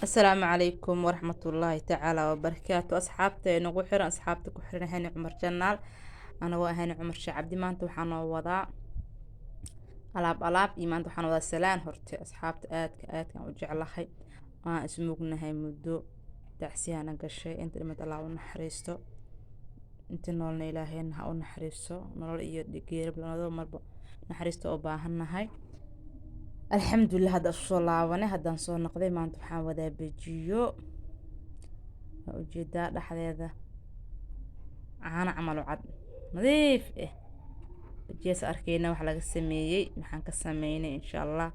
السلام عليكم ورحمة الله تعالى وبركاته. أصحابتي نقول حرن أصحابتي كحرن هاني عمر جنال. أنا وهاني عمر شعبدي ما أنتو حنا وضع ألعاب إيمان أنتو حنا وضع سلام هرتي أصحابتي آت كان وجع لحي ما اسموقنا هاي مدو دعسيانا قشي أنت لما تطلعوا نحريستو أنت نولنا إلهي نحاول نحريستو نول إيو ديقيرب لنا مربو نحريستو أباهنا هاي الحمد لله. هذا الصلاة وانا هذا نصور نقضي ما انتو حاودا بجيو وجدا لحظة عانا عملوا عد نظيف بجيس أركينا وحلقة السمية محان كالسميني إن شاء الله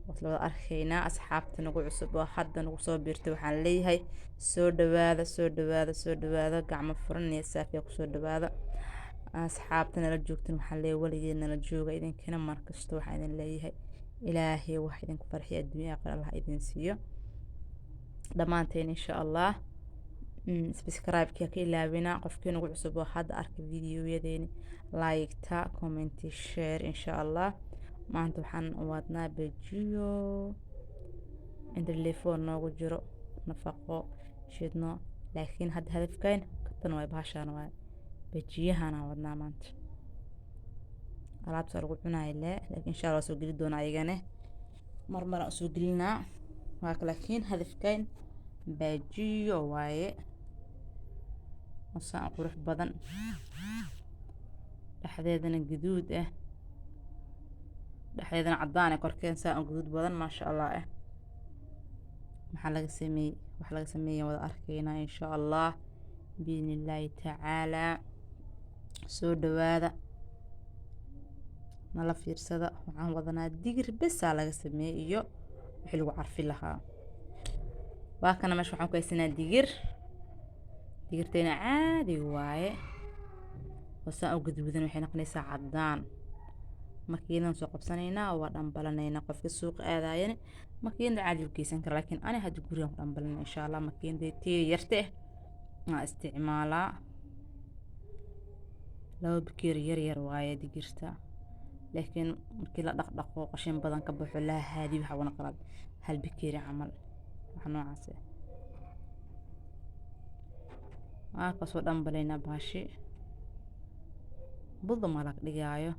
وطلب أركينا أصحابتي نقول عصب وحدا نقول صوبيرتي وحان ليهاي سود هذا قعم فرني السافية سود هذا أصحابتنا لجوكتن وحان ليه وليدنا لجوغا إذن كنا مركزتو وحان ليهاي إلهي واحد إنك فرحي الدنيا قال الله إذن سيو دمانتين إن شاء الله. سبسكرايب كيك إلا بنا قفكي نقول عصب واحد أرك فيديو يديني لايك تا كومنتي شير إن شاء الله. ما أنتو حن وادنا بجيو عند اللي فور نوغو جرو نفقو شدنا لكن هاد هدف كاين كتنواي بهاشان واي بجيها أنا وادنا مانت alaab soo lagu cunaayo laakiin insha Allah soo gali doona ayagana marmar soo galina waa laakiin hadafkayn baajiyo waaye wasaan qurux badan dhaxdeedana guduud dhaxdeedana cadaan korkeen saan guduud badan ma sha Allah waxa laga sameeyay wada arkayna insha Allah biidnillaahi tacaala. soo dhawaada nala fiirsada waxaan wadanaa digir bes laga sameeyay iyo wixii lagu carfi lahaa waa kana meesha waxaan ku haysanaa digirteena caadi waaye wasaan guduudan waxay noqonaysaa cadaan makiinada soo qabsanaynaa waa dhanbalanaynaa qofka suuq aadayna makiinada caadi u geysan kara laakiin ani hadda guriga ku dhanbalanay insha Allah makiinada tii yarta ma isticmaalaa laba bikir yar waaye digirta لكن مركي لا دقدقو قشين بدن كبخو لا هادي waxa wana qalad hal bikiri camal waxa noocaas ka soo dhanbalayna baashi budo malak dhigaayo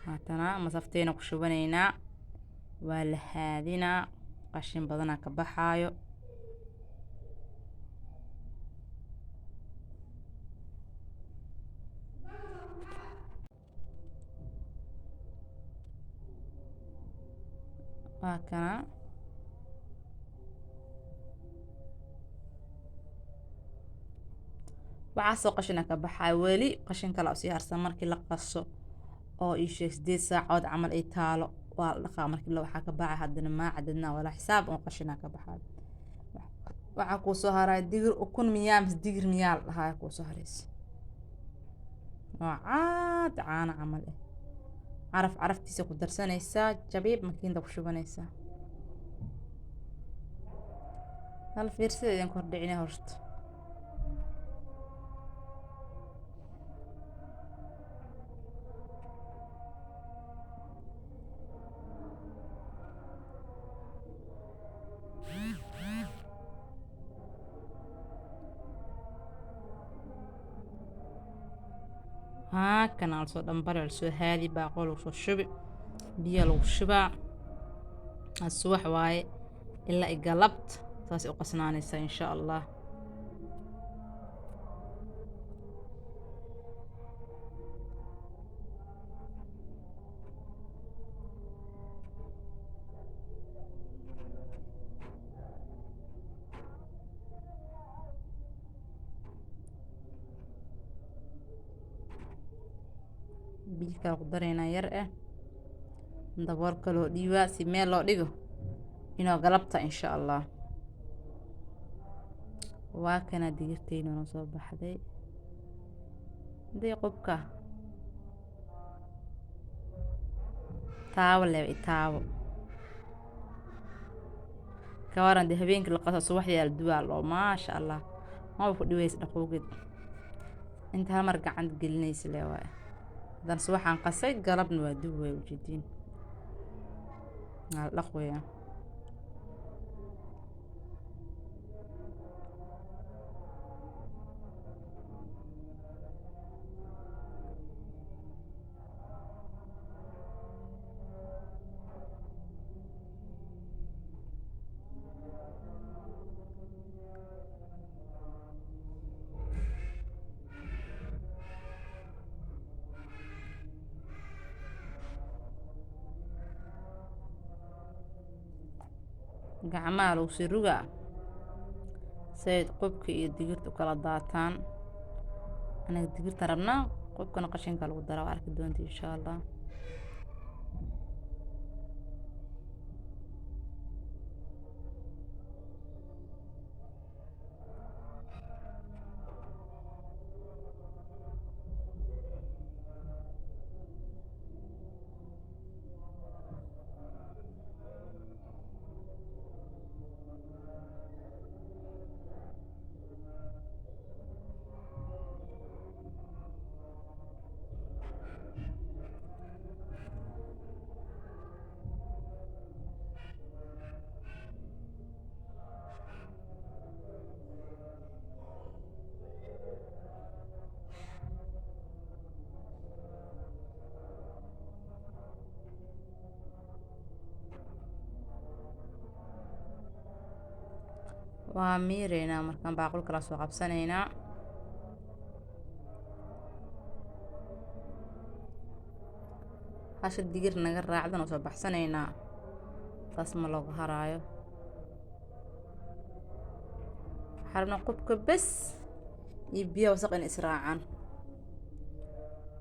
hatana masafteena ku shubanayna waa la haadina qashin badana ka baxaayo kana waxaa qashina ka baxay wali qashin kala sii harsan markii la qaso oo ii sheeg 8 saacadood camal ay taalo waa la dhaqaa markii la waxa ka baxay hadana ma cadadna wala xisaab oo qashina ka baxay waxa ku soo haray digir ukun miyaa digir miyaa lahaa ku soo haraysa waa caana camal عرفتيسا ku darsanaysa jabiib makiinada ku shubanaysa hal fiirsada idin kordhicina horta كان على صوت أمبارح السوى هذه باقول وصو الشبع بيالو الشبع السوح واي إلا إقلبت تاسي أقسنانيسا إن شاء الله biilka ku dareyna yar daboolka loo dhiiba si meel loo dhigo inoo galabta insha Allah waa kana digirteena soo baxday qubka taawo ka waran habeenkii la qaso subaxdii la duwaal oo ma sha Allah ma ku dhiweys dhaqoogid inta mar gacan gelinaysa leeyahay dan subaxaan qasay galabna waa dib way ujeediin dhaq weeyaan gacmaha lagu sii rugaa sayid qubka iyo digirta u kala daataan anaga digirta rabnaa qubkana qashinka lagu daraa waa arki doonta insha allah waa miireynaa markaan baaqul kala soo qabsanaynaa hasha digir naga raacdan oo soo baxsanaynaa taas ma looga haraayo xarna qubka bas iyo biyo wasaq in israacan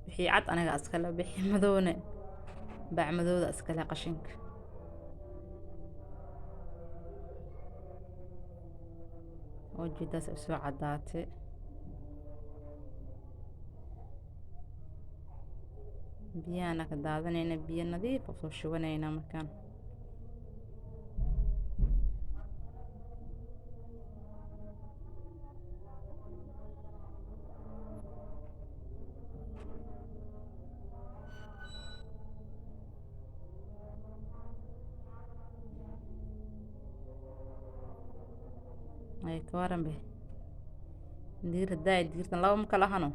wixii cad anaga iskala bixi madowne bac madowda iskala qashinka وجدت أسبوع عداتي بيانا كدادنينا بيا نظيف وصوشوانينا مكان ay ka waran be digirtan laba ma kala hano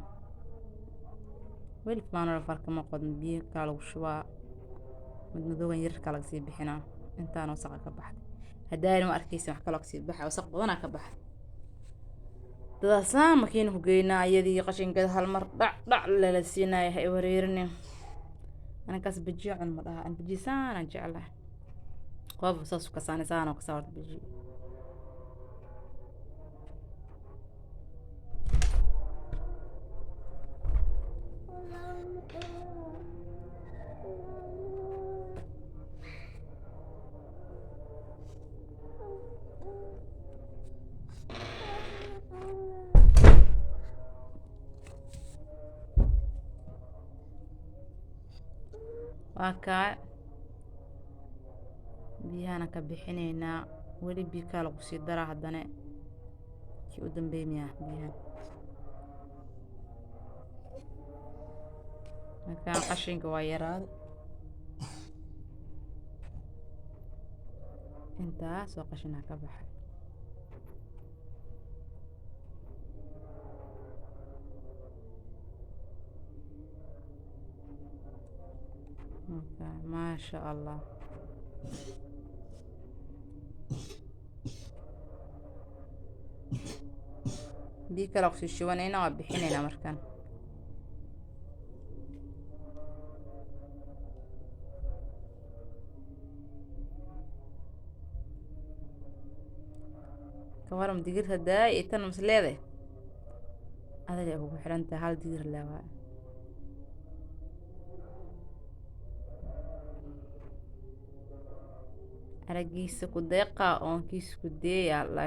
welif maana farka ma qodin biyo kala lagu shubaa mid madoogan yarka laga sii bixinaa intaan wasaq ka baxday hadaan ma arkaysan wax kala sii baxay wasaq badan ka baxay dadasaan makiin ku geynaa ayadii qashinka hal mar dhac la siinay hay wareerina ana kas bijiican ma dhaha an bijisaan aan jeclahay qof saas ka saanaysan oo ka saarto biji waaka biyana ka bixinayna wali biyo kala ku sii dara hadana ki u dambeeyay biyaha marka qashinka waa yaraad inta soo qashina ka baxay ما شاء الله بيك رقص الشوانينا وبحينينا مركان كوارم دقيرها داي يتن مسليده هذا اللي هو حرنت هال دقير اللي aragiisa ku deeqa oonkiisa ku deeyaa la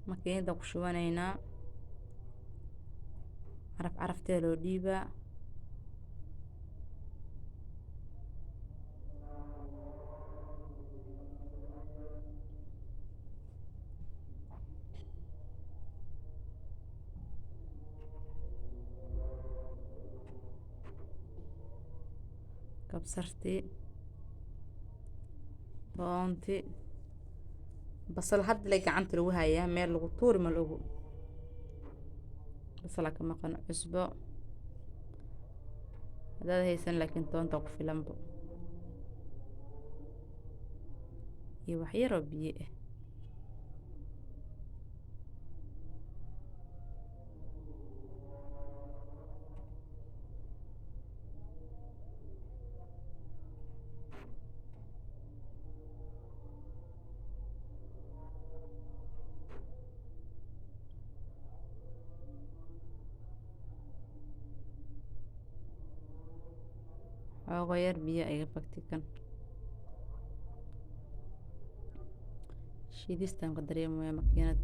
makiinada ku shubanaynaa carafteeda loo dhiibaa kabsartii, toontii, basal hadda lay gacanta lagu hayaa meel lagu tuuri ma lagu. basala ka maqan cusbo haddaad haysan laakiin toonta ku filanbo iyo wax yar oo biyo ah. xoogo yar biyo iga bagti kan shiidistaan ka dareemaya makiinad.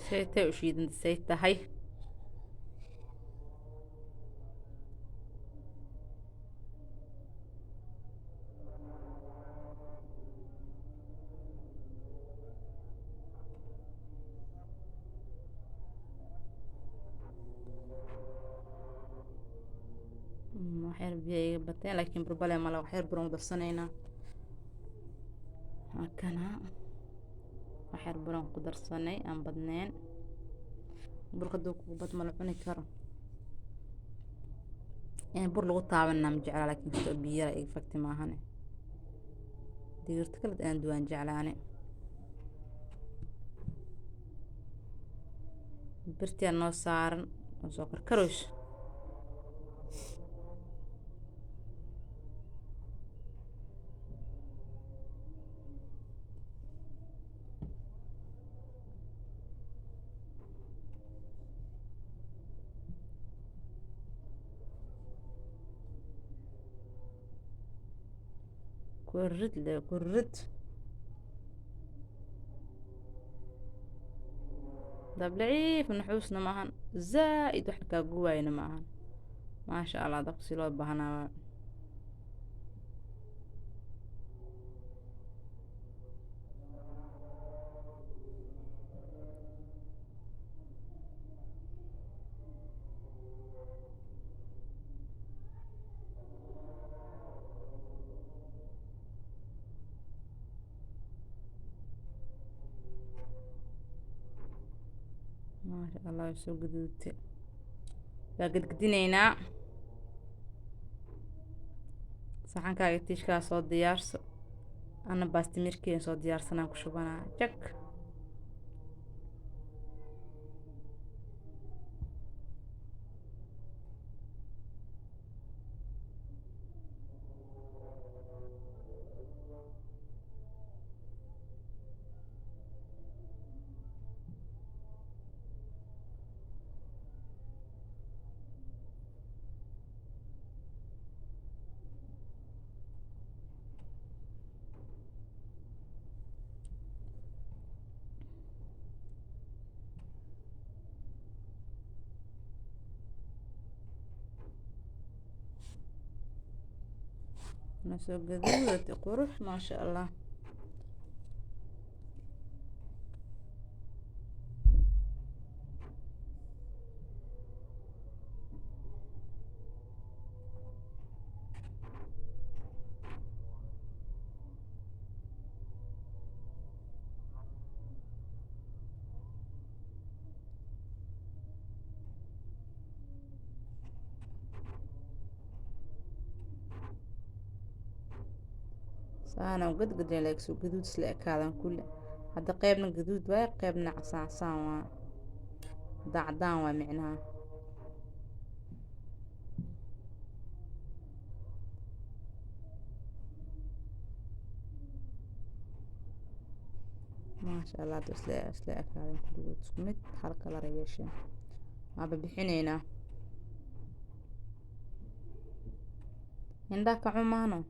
saytay u shiidan say tahay wax yar biyo iga bateen laakiin burbale mala wax yar buran u darsanaynaa halkana wax yar buran ku darsanay aan badneen burka duu kugu bad mala cuni karo in bur lagu taabanna ma jeclaa laakiin kastoo biyo yara iga fagti maahane digirta kala aan duwaan jeclaane birtiyaa noo saaran oo soo karkarayso كورد لا كورد دبلعيف نحوسنا معهن زائد وحكا قوينا معهن ما شاء الله دقسي لو بهنا ما شاء الله يسوق قدودتي باقد قدينينا صحن كاغا تيشكا soo diyaarso ana baastimirkeen soo diyaarsanaan ku shubanaa jak نسوق قدودتي قروح ما شاء الله أنا وقد قد لك سو قدود سلاك هذا كله هذا قيبنا قدود واي قيبنا عصا ضعضان ومعناها ما شاء الله سلاك هذا قدود سمت حركة لريشة ما ببحنينا عندك عمانو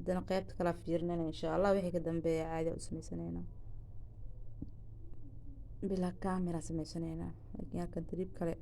haddana qaybta kala fiirinayna insha allah wixii ka dambeeya caadi u samaysanayna bilaa camera samaysanayna laakiin halkan dariib kale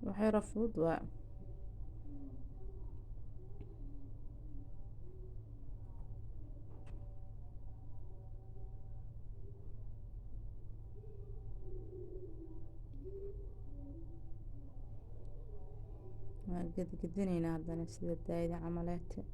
waxay rafud waa gedgedinayna haddana sida daayada camaleete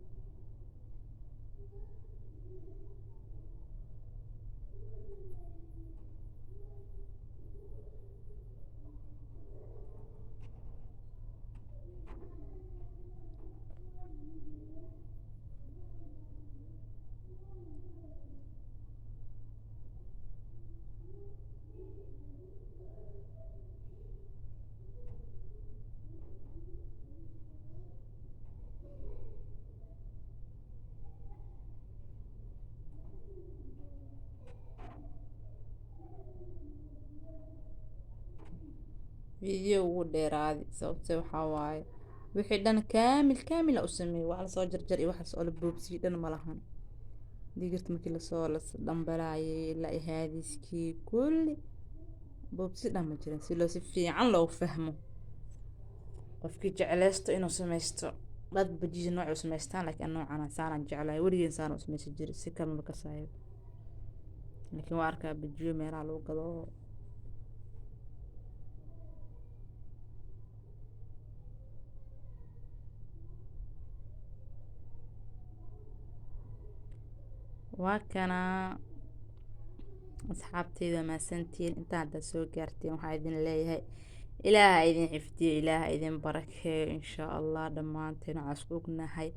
video ugu dheeraadi sababtoo waxaa waaye wixii dhan kaamil u sameeyay wax la soo jarjar iyo waxaas oo la boobsiyo dhan ma lahan digirta markii lasoo dhambalaayay la ihaadiskii kulli boobsi dhan ma jirin si loo si fiican loo fahmo qofkii jeclaysto inuu samaysto dad bajiye nooc u samaystaan laakiin noocan saaran jeclahay weligeen saaran u samaysan jiray si kale ma ka saayo laakiin waa arkaa bajiyo meelaha lagu gado waa kana asxaabteyda maasantiin inta hadda soo gaarteen waxaa idin leeyahay ilaaha idin xifdiyo ilaaha idin barakeeyo insha allah dhammaanteen waxaan isku ognahay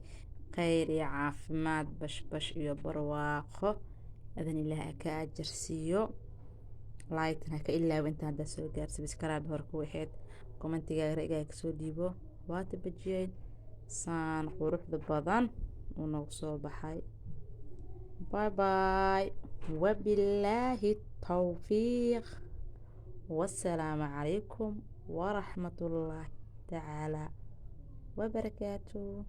khayr iyo caafimaad bashbash iyo barwaaqo adan ilaaha ka ajarsiiyo laaytan ha ka ilaawo inta hadda soo gaartay biskaraab hor ku waxeed commentiga ra'yiga ka soo dhiibo waata bajiyeen saan quruxda badan uu nagu soo baxay باي باي وبالله التوفيق والسلام عليكم ورحمة الله تعالى وبركاته.